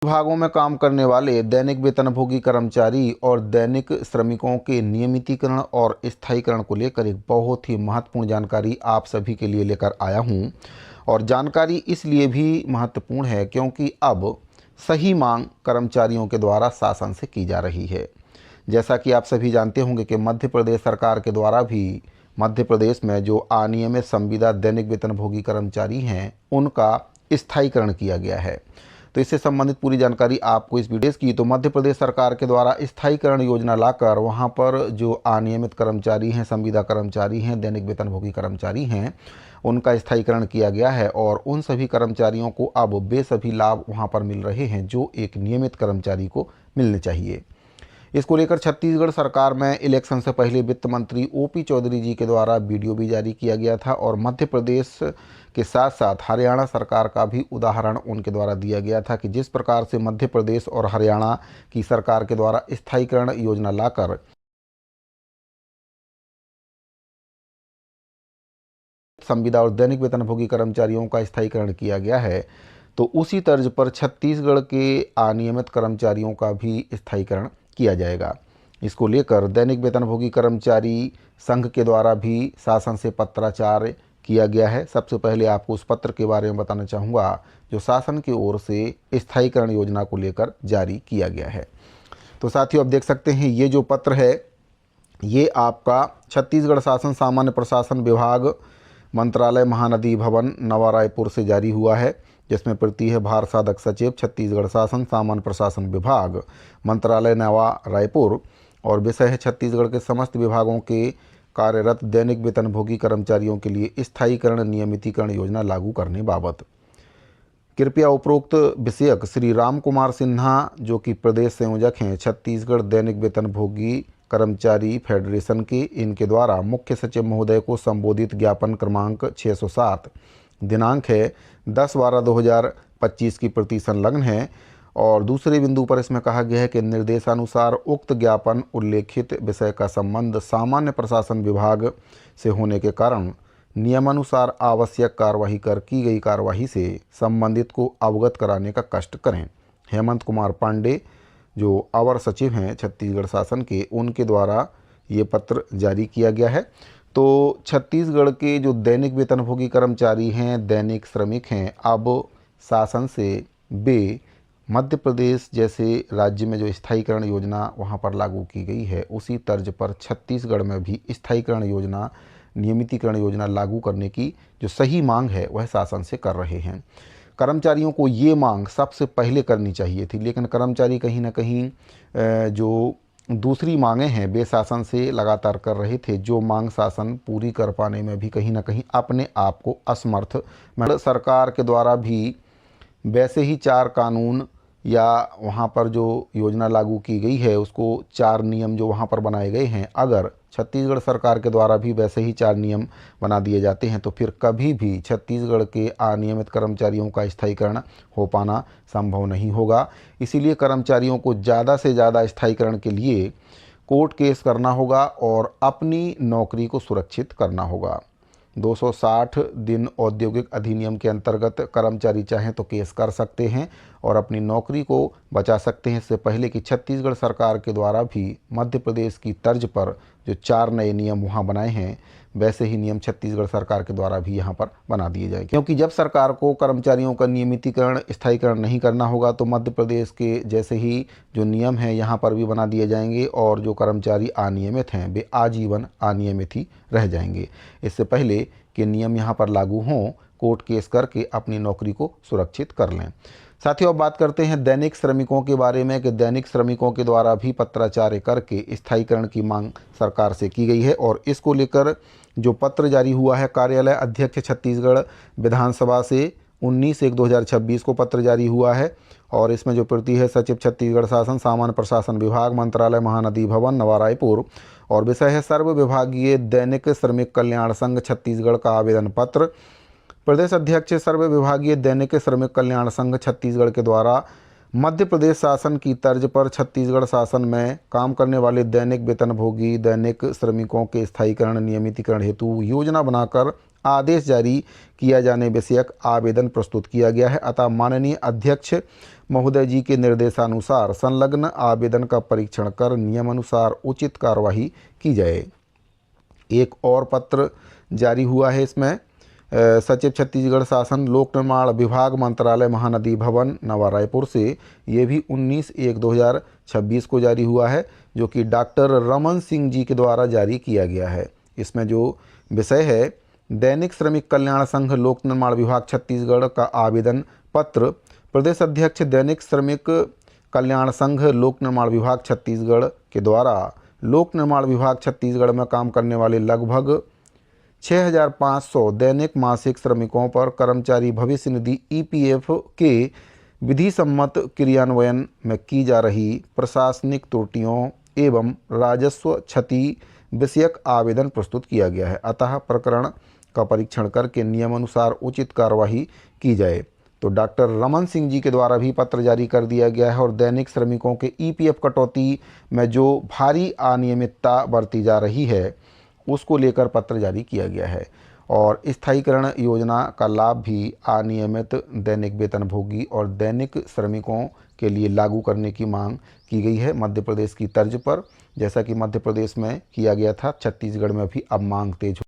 विभागों में काम करने वाले दैनिक वेतनभोगी कर्मचारी और दैनिक श्रमिकों के नियमितीकरण और स्थायीकरण को लेकर एक बहुत ही महत्वपूर्ण जानकारी आप सभी के लिए लेकर आया हूं। और जानकारी इसलिए भी महत्वपूर्ण है क्योंकि अब सही मांग कर्मचारियों के द्वारा शासन से की जा रही है। जैसा कि आप सभी जानते होंगे कि मध्य प्रदेश सरकार के द्वारा भी मध्य प्रदेश में जो अनियमित संविदा दैनिक वेतनभोगी कर्मचारी हैं उनका स्थायीकरण किया गया है। तो इससे संबंधित पूरी जानकारी आपको इस वीडियो की। तो मध्य प्रदेश सरकार के द्वारा स्थायीकरण योजना लाकर वहां पर जो अनियमित कर्मचारी हैं, संविदा कर्मचारी हैं, दैनिक वेतनभोगी कर्मचारी हैं, उनका स्थायीकरण किया गया है और उन सभी कर्मचारियों को अब वे सभी लाभ वहां पर मिल रहे हैं जो एक नियमित कर्मचारी को मिलने चाहिए। इसको लेकर छत्तीसगढ़ सरकार में इलेक्शन से पहले वित्त मंत्री ओपी चौधरी जी के द्वारा वीडियो भी जारी किया गया था और मध्य प्रदेश के साथ साथ हरियाणा सरकार का भी उदाहरण उनके द्वारा दिया गया था कि जिस प्रकार से मध्य प्रदेश और हरियाणा की सरकार के द्वारा स्थायीकरण योजना लाकर संविदा और दैनिक वेतनभोगी कर्मचारियों का स्थायीकरण किया गया है, तो उसी तर्ज पर छत्तीसगढ़ के अनियमित कर्मचारियों का भी स्थायीकरण किया जाएगा। इसको लेकर दैनिक वेतनभोगी कर्मचारी संघ के द्वारा भी शासन से पत्राचार किया गया है। सबसे पहले आपको उस पत्र के बारे में बताना चाहूँगा जो शासन की ओर से स्थायीकरण योजना को लेकर जारी किया गया है। तो साथियों, आप देख सकते हैं ये जो पत्र है ये आपका छत्तीसगढ़ शासन सामान्य प्रशासन विभाग मंत्रालय महानदी भवन नवा रायपुर से जारी हुआ है, जिसमें प्रति है भार साधक सचिव छत्तीसगढ़ शासन सामान्य प्रशासन विभाग मंत्रालय नवा रायपुर और विषय है छत्तीसगढ़ के समस्त विभागों के कार्यरत दैनिक वेतनभोगी कर्मचारियों के लिए स्थायीकरण नियमितीकरण योजना लागू करने बाबत। कृपया उपरोक्त विषयक श्री राम कुमार सिन्हा जो कि प्रदेश संयोजक हैं छत्तीसगढ़ दैनिक वेतनभोगी कर्मचारी फेडरेशन के, इनके द्वारा मुख्य सचिव महोदय को संबोधित ज्ञापन क्रमांक 607 दिनांक है 10/12/2025 की प्रति संलग्न है। और दूसरे बिंदु पर इसमें कहा गया है कि निर्देशानुसार उक्त ज्ञापन उल्लेखित विषय का संबंध सामान्य प्रशासन विभाग से होने के कारण नियमानुसार आवश्यक कार्यवाही कर की गई कार्यवाही से संबंधित को अवगत कराने का कष्ट करें। हेमंत कुमार पांडे जो अवर सचिव हैं छत्तीसगढ़ शासन के, उनके द्वारा ये पत्र जारी किया गया है। तो छत्तीसगढ़ के जो दैनिक वेतनभोगी कर्मचारी हैं, दैनिक श्रमिक हैं, अब शासन से वे मध्य प्रदेश जैसे राज्य में जो स्थायीकरण योजना वहाँ पर लागू की गई है उसी तर्ज पर छत्तीसगढ़ में भी स्थायीकरण योजना नियमितीकरण योजना लागू करने की जो सही मांग है वह शासन से कर रहे हैं। कर्मचारियों को ये मांग सबसे पहले करनी चाहिए थी, लेकिन कर्मचारी कहीं ना कहीं जो दूसरी मांगें हैं वे शासन से लगातार कर रहे थे, जो मांग शासन पूरी कर पाने में भी कहीं ना कहीं अपने आप को असमर्थ। सरकार के द्वारा भी वैसे ही 4 कानून या वहाँ पर जो योजना लागू की गई है उसको 4 नियम जो वहाँ पर बनाए गए हैं, अगर छत्तीसगढ़ सरकार के द्वारा भी वैसे ही 4 नियम बना दिए जाते हैं तो फिर कभी भी छत्तीसगढ़ के अनियमित कर्मचारियों का स्थायीकरण हो पाना संभव नहीं होगा। इसीलिए कर्मचारियों को ज़्यादा से ज़्यादा स्थायीकरण के लिए कोर्ट केस करना होगा और अपनी नौकरी को सुरक्षित करना होगा। 260 दिन औद्योगिक अधिनियम के अंतर्गत कर्मचारी चाहें तो केस कर सकते हैं और अपनी नौकरी को बचा सकते हैं। इससे पहले कि छत्तीसगढ़ सरकार के द्वारा भी मध्य प्रदेश की तर्ज पर जो 4 नए नियम वहां बनाए हैं वैसे ही नियम छत्तीसगढ़ सरकार के द्वारा भी यहां पर बना दिए जाए, क्योंकि जब सरकार को कर्मचारियों का नियमितीकरण स्थायीकरण नहीं करना होगा तो मध्य प्रदेश के जैसे ही जो नियम हैं यहाँ पर भी बना दिए जाएंगे और जो कर्मचारी अनियमित हैं वे आजीवन अनियमित ही रह जाएंगे। इससे पहले कि नियम यहाँ पर लागू हों, कोर्ट केस करके अपनी नौकरी को सुरक्षित कर लें। साथियों, अब बात करते हैं दैनिक श्रमिकों के बारे में कि दैनिक श्रमिकों के द्वारा भी पत्राचार करके स्थायीकरण की मांग सरकार से की गई है और इसको लेकर जो पत्र जारी हुआ है कार्यालय अध्यक्ष छत्तीसगढ़ विधानसभा से 19/1/2026 को पत्र जारी हुआ है और इसमें जो प्रति है सचिव छत्तीसगढ़ शासन सामान्य प्रशासन विभाग मंत्रालय महानदी भवन नवा रायपुर और विषय है सर्व विभागीय दैनिक श्रमिक कल्याण संघ छत्तीसगढ़ का आवेदन पत्र। प्रदेश अध्यक्ष सर्व विभागीय दैनिक श्रमिक कल्याण संघ छत्तीसगढ़ के द्वारा मध्य प्रदेश शासन की तर्ज पर छत्तीसगढ़ शासन में काम करने वाले दैनिक वेतनभोगी दैनिक श्रमिकों के स्थायीकरण नियमितीकरण हेतु योजना बनाकर आदेश जारी किया जाने विषयक आवेदन प्रस्तुत किया गया है। अतः माननीय अध्यक्ष महोदय जी के निर्देशानुसार संलग्न आवेदन का परीक्षण कर नियमानुसार उचित कार्यवाही की जाए। एक और पत्र जारी हुआ है इसमें सचिव छत्तीसगढ़ शासन लोक निर्माण विभाग मंत्रालय महानदी भवन नवा रायपुर से, ये भी 19/1/2026 को जारी हुआ है, जो कि डॉक्टर रमन सिंह जी के द्वारा जारी किया गया है। इसमें जो विषय है, दैनिक श्रमिक कल्याण संघ लोक निर्माण विभाग छत्तीसगढ़ का आवेदन पत्र। प्रदेश अध्यक्ष दैनिक श्रमिक कल्याण संघ लोक निर्माण विभाग छत्तीसगढ़ के द्वारा लोक निर्माण विभाग छत्तीसगढ़ में काम करने वाले लगभग 6,500 दैनिक मासिक श्रमिकों पर कर्मचारी भविष्य निधि EPF के विधि सम्मत क्रियान्वयन में की जा रही प्रशासनिक त्रुटियों एवं राजस्व क्षति विषयक आवेदन प्रस्तुत किया गया है। अतः प्रकरण का परीक्षण करके नियमानुसार उचित कार्यवाही की जाए। तो डॉक्टर रमन सिंह जी के द्वारा भी पत्र जारी कर दिया गया है और दैनिक श्रमिकों के EPF कटौती में जो भारी अनियमितता बरती जा रही है उसको लेकर पत्र जारी किया गया है। और स्थायीकरण योजना का लाभ भी अनियमित दैनिक वेतनभोगी और दैनिक श्रमिकों के लिए लागू करने की मांग की गई है मध्य प्रदेश की तर्ज पर। जैसा कि मध्य प्रदेश में किया गया था, छत्तीसगढ़ में भी अब मांग तेज